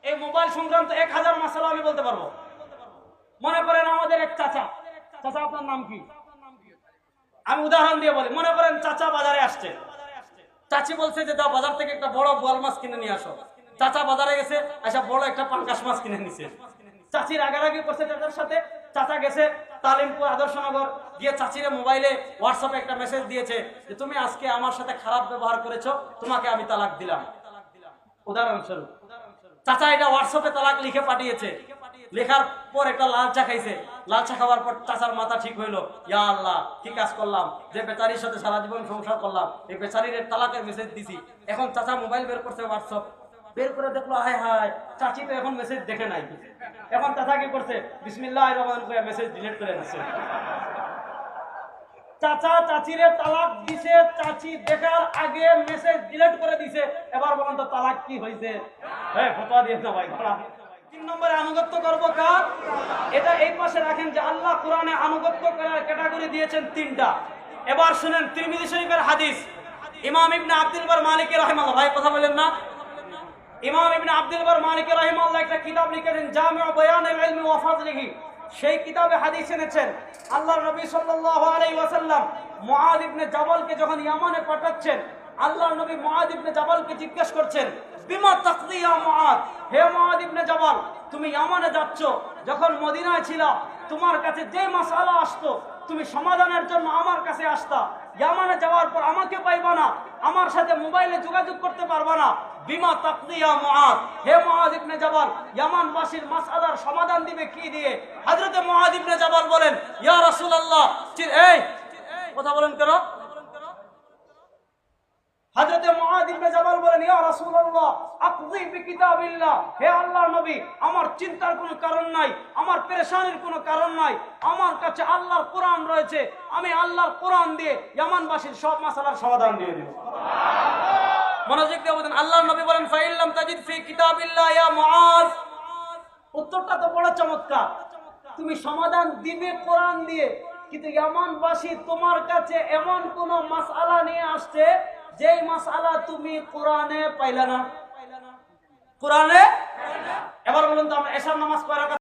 এই মোবাইল সংক্রান্ত 1000 মাসালা আমি বলতে পারবো। মনে করেন আমাদের এক চাচা, চাচা আপনার নাম কি? আমি উদাহরণ দিয়ে বলি, মনে করেন চাচা বাজারে আসছে, চাচি বলছে যে দাও বাজার থেকে একটা বড় বোয়াল মাছ কিনে নিয়ে আসো। চাচা বাজারে গেছে, আচ্ছা বড় একটা পাঙ্কাশ মাছ কিনে নিছে। চাচির রাগারাগি করছে চাচার সাথে, চাচা গেছে তালিমপুর আদর্শনগর, গিয়ে চাচিরে মোবাইলে হোয়াটসঅ্যাপে একটা মেসেজ দিয়েছে যে তুমি আজকে আমার সাথে খারাপ ব্যবহার করেছো, তোমাকে আমি তালাক দিলাম। উদাহরণস্বরূপ চাচা এটা হোয়াটসঅ্যাপে তালাক লিখে পাঠিয়েছে। লেখার পর একটা লাল চা খাইছে, লাল চা খাওয়ার পর চাচার মাথা ঠিক হইলো, ইয়া আল্লাহ কি কাজ করলাম, যে বেচারির সাথে সারা জীবন সংসার করলাম, এই বেচারির তালাকের মেসেজ দিছি। এখন চাচা মোবাইল বের করছে, হোয়াটসঅ্যাপ বের করে দেখলো, হায় হায় চাচি তো এখন মেসেজ দেখে নাই। এখন চাচা কি করছে, বিসমিল্লাহির রহমানির রহিম মেসেজ ডিলিট করে দিচ্ছে। চাচা চাচিরে তালাক দিছে, চাচি দেখার আগে মেসেজ ডিলিট করে দিছে। এবার বলেন তো তালাক কি হয়েছে? ফতোয়া দিয়ে না ভাই। 3 নম্বরে আনুগত্য করব কার? এটা এই পাশে রাখেন যে আল্লাহ কোরআনে আনুগত্য করার ক্যাটাগরি দিয়েছেন 3টা। এবার শুনেন তিরমিজি শরীফের হাদিস, ইমাম ইবনে আব্দুল বার মালিকি রাহিমাহুল্লাহ, ভাই কথা বলেন না। ইমাম ইবনে আব্দুল বার মালিকি রাহিমাহুল্লাহ একটা কিতাব লিখেছেন জামিউ বায়ানুল ইলমি ওয়া ফাযলিহি। সেই কিতাবে হাদিস এনেছেন আল্লাহর নবী সাল্লাল্লাহু আলাইহি ওয়াসাল্লাম মুআয ইবনে জাবালকে যখন ইয়ামানে পাঠাচ্ছেন, আল্লাহর নবী মুআয ইবনে জাবালকে জিজ্ঞেস করছেন, বিমা তাকদি ইয়া মুআয, হে মুআয ইবনে জাবাল তুমি ইয়ামানে যাচ্ছ, যখন মদিনায় ছিলা তোমার কাছে যে মাসআলা আসতো তুমি সমাধানের জন্য আমার কাছে আসতা, ইয়ামানে যাওয়ার পর আমাকে পাইবা না, আমার সাথে মোবাইলে যোগাযোগ করতে পারবা না। বিমা তাকদি ইয়া মুআয, হে মুআয ইবনে জাবাল ইয়ামানবাসীর মাসআলার সমাধান দিবে কি দিয়ে? হযরতে মুআয ইবনে জাবাল বলেন, ইয়া রাসূলুল্লাহ, এই কথা বলেন কেন? হযরতে মুআয ইবনে জাবাল বলেন, ইয়া রাসূলুল্লাহ আকযি বিকিতাবিল্লাহ, হে আল্লাহর নবী আমার চিন্তার কোনো কারণ নাই, আমার পেরেশানির কোনো কারণ নাই, আমার কাছে আল্লাহর কোরআন রয়েছে, আমি আল্লাহর কোরআন দিয়ে ইয়ামানবাসীর সব মাসআলার সমাধান দিয়ে দেব। সুবহানাল্লাহ। মনোযোগ দিয়ে বলেন, আল্লাহর নবী বলেন, ফাইল্লাম তাজিদ ফি কিতাবিল্লাহ ইয়া মুআয। উত্তরটা তো বড় চমৎকার, তুমি সমাধান দিবে কোরআন দিয়ে, কিন্তু ইয়ামানবাসী তোমার কাছে এমন কোন মাসআলা নিয়ে আসছে যেই মাসআলা তুমি কোরআনে পাইলা না। কোরআনে এবার বলুন তো আমরা এশার নামাজ কয় রাকাত?